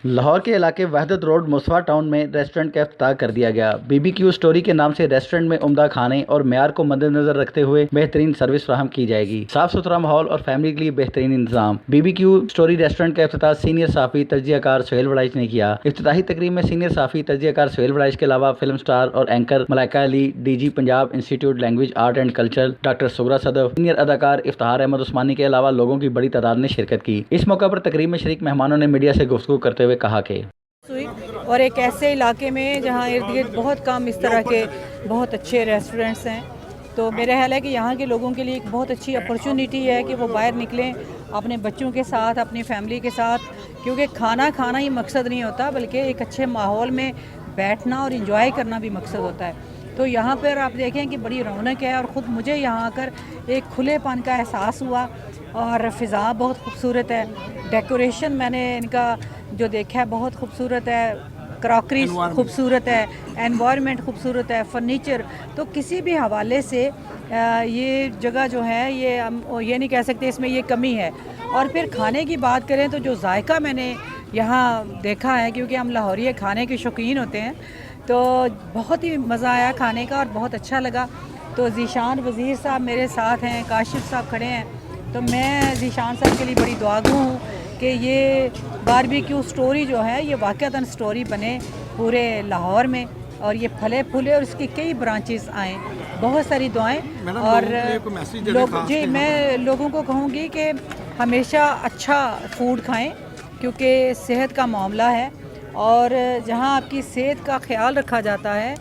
लाहौर के इलाके वहदत रोड मुसवा टाउन में रेस्टोरेंट का इफ्तिताह कर दिया गया। बीबीक्यू स्टोरी के नाम से रेस्टोरेंट में उम्दा खाने और मेयार को मद्देनजर रखते हुए बेहतरीन सर्विस फराहम की जाएगी। साफ सुथरा माहौल और फैमिली के लिए बेहतरीन इंतजाम। बीबीक्यू स्टोरी रेस्टोरेंट का इफ्तिताह सीनियर साफी तजियाकार सुहेल वड़ाइच ने किया। इफ्तिताही तकरीब में सीनियर साफी तजियाकार सुहेल वड़ाइच के अलावा फिल्म स्टार और anchor Malaika Ali, DG Punjab institute language art and culture doctor Sughra Sadaf, senior अदाकार इफ्तार अहमद उस्मानी के अलावा लोगों की बड़ी तादाद ने शिरकत की। इस मौका पर तकरीब में शरीक मेहमानों ने मीडिया से गुफ्तगू करते हुए कहा कि और एक ऐसे इलाके में जहाँ इर्द गिर्द बहुत कम इस तरह के बहुत अच्छे रेस्टोरेंट्स हैं, तो मेरा ख्याल है कि यहाँ के लोगों के लिए एक बहुत अच्छी अपॉर्चुनिटी है कि वो बाहर निकलें अपने बच्चों के साथ, अपनी फैमिली के साथ, क्योंकि खाना खाना ही मकसद नहीं होता बल्कि एक अच्छे माहौल में बैठना और इन्जॉय करना भी मकसद होता है। तो यहाँ पर आप देखें कि बड़ी रौनक है और ख़ुद मुझे यहाँ आकर एक खुलेपन का एहसास हुआ और फ़िज़ा बहुत खूबसूरत है। डेकोरेशन मैंने इनका जो देखा है बहुत खूबसूरत है, क्रॉकरी खूबसूरत है, एनवायरनमेंट खूबसूरत है, फर्नीचर। तो किसी भी हवाले से ये जगह जो है ये हम ये नहीं कह सकते इसमें ये कमी है। और फिर खाने की बात करें तो जो जायका मैंने यहाँ देखा है, क्योंकि हम लाहौरी खाने के शौकीन होते हैं, तो बहुत ही मज़ा आया खाने का और बहुत अच्छा लगा। तो ज़ीशान वज़ीर साहब मेरे साथ हैं, काशिफ साहब खड़े हैं, तो मैं ज़ीशान साहब के लिए बड़ी दुआगू हूँ कि ये बारबेक्यू स्टोरी जो है ये वाक़तन स्टोरी बने पूरे लाहौर में और ये फले फूले और इसकी कई ब्रांचेस आएँ। बहुत सारी दुआएं। और जी मैं लोगों को कहूँगी कि हमेशा अच्छा फूड खाएं, क्योंकि सेहत का मामला है और जहाँ आपकी सेहत का ख्याल रखा जाता है,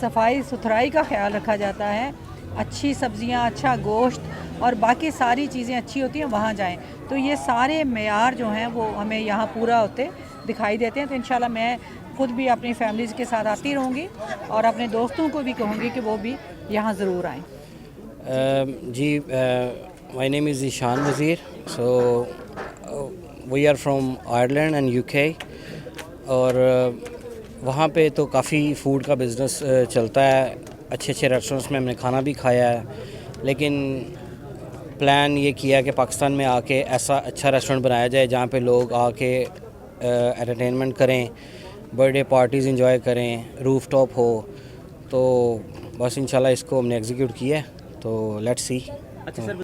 सफाई सुथराई का ख्याल रखा जाता है, अच्छी सब्ज़ियाँ, अच्छा गोश्त और बाकी सारी चीज़ें अच्छी होती हैं, वहाँ जाएं। तो ये सारे मेयार जो हैं वो हमें यहाँ पूरा होते दिखाई देते हैं। तो इंशाल्लाह मैं ख़ुद भी अपनी फैमिलीज़ के साथ आती रहूँगी और अपने दोस्तों को भी कहूँगी कि वो भी यहाँ ज़रूर आएँ। जी, my name is Zeeshan Wazir. So we are from Ireland and UK और वहाँ पे तो काफ़ी फ़ूड का बिज़नेस चलता है। अच्छे अच्छे रेस्टोरेंट्स में हमने खाना भी खाया है, लेकिन प्लान ये किया कि पाकिस्तान में आके ऐसा अच्छा रेस्टोरेंट बनाया जाए जहाँ पे लोग आके एंटरटेनमेंट करें, बर्थडे पार्टीज़ एंजॉय करें, रूफ टॉप हो। तो बस इंशाल्लाह इसको हमने एग्जीक्यूट किया है, तो लेट्स सी। अच्छा सर,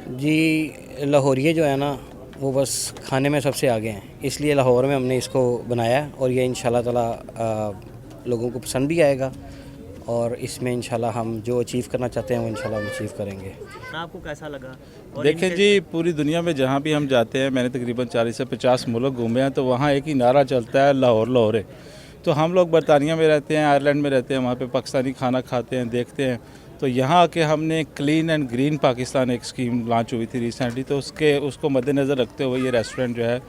जी, लाहौरिये जो है ना वो बस खाने में सबसे आगे हैं, इसलिए लाहौर में हमने इसको बनाया और ये इंशाल्लाह ताला लोगों को पसंद भी आएगा और इसमें इंशाल्लाह हम जो अचीव करना चाहते हैं वो इंशाल्लाह हम अचीव करेंगे। आपको कैसा लगा? देखें जी, पूरी दुनिया में जहाँ भी हम जाते हैं, मैंने तकरीबन 40 से 50 मुल्क घूमे हैं, तो वहाँ एक ही नारा चलता है, लाहौर लाहौर है। तो हम लोग बरतानिया में रहते हैं, आयरलैंड में रहते हैं, वहाँ पे पाकिस्तानी खाना खाते हैं, देखते हैं। तो यहाँ आके हमने क्लीन एंड ग्रीन पाकिस्तान एक स्कीम लॉन्च हुई थी रिसेंटली, तो उसको मद्देनज़र रखते हुए ये रेस्टोरेंट जो है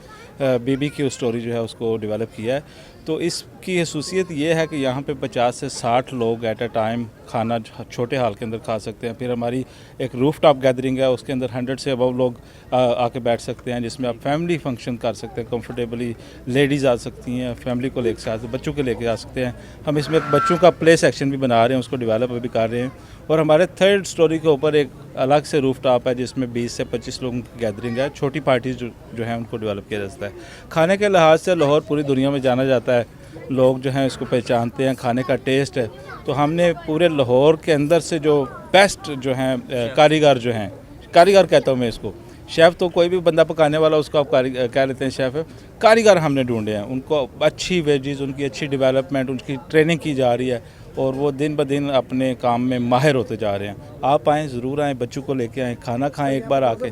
बीबीक्यू स्टोरी जो है उसको डेवलप किया है। तो इसकी खसूसियत ये है कि यहाँ पे 50 से 60 लोग एट अ टाइम खाना छोटे हाल के अंदर खा सकते हैं। फिर हमारी एक रूफ टॉप गैदरिंग है, उसके अंदर 100 से अबव लोग आके बैठ सकते हैं, जिसमें आप फैमिली फंक्शन कर सकते हैं कंफर्टेबली। लेडीज़ आ सकती हैं, फैमिली को लेकर आ सकते हैं, बच्चों को लेकर आ सकते हैं। हम इसमें बच्चों का प्ले सेक्शन भी बना रहे हैं, उसको डेवलप भी कर रहे हैं। और हमारे 3rd स्टोरी के ऊपर एक अलग से रूफ टॉप है जिसमें 20 से 25 लोगों की गैदरिंग है। छोटी पार्टीज जो हैं उनको डेवलप किया जाता है। खाने के लिहाज से लाहौर पूरी दुनिया में जाना जाता है, लोग जो हैं इसको पहचानते हैं, खाने का टेस्ट है। तो हमने पूरे लाहौर के अंदर से जो बेस्ट जो हैं कारीगर जो हैं, कारीगर कहता हूँ मैं इसको, शेफ़ तो कोई भी बंदा पकाने वाला उसको आप कह लेते हैं शेफ़ है, कारीगर हमने ढूंढे हैं। उनको अच्छी वेजेस, उनकी अच्छी डेवलपमेंट, उनकी ट्रेनिंग की जा रही है और वो दिन ब दिन अपने काम में माहिर होते जा रहे हैं। आप आएँ, ज़रूर आएँ, बच्चों को लेके आएँ, खाना खाएं एक बार आके।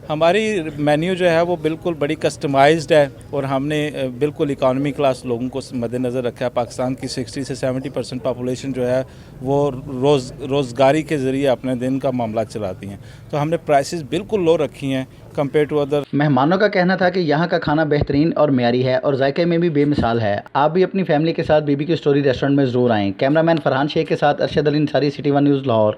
हमारी मेन्यू जो है वो बिल्कुल बड़ी कस्टमाइज्ड है और हमने बिल्कुल इकानमी क्लास लोगों को मद्देनज़र रखा है। पाकिस्तान की 60 से 70% पॉपुलेशन जो है वो रोज़गारी के ज़रिए अपने दिन का मामला चलाती हैं। तो हमने प्राइसेस बिल्कुल लो रखी हैं कंपेयर टू अदर। मेहमानों का कहना था कि यहाँ का खाना बेहतरीन और मेयारी है और जायके में भी बेमिसाल है। आप भी अपनी फैमिली के साथ बीबीक्यू स्टोरी रेस्टोरेंट में ज़रूर आएँ। कैमरामैन फरहान शेख के साथ अरशद अली अंसारी, सिटी 1 न्यूज़ लाहौर।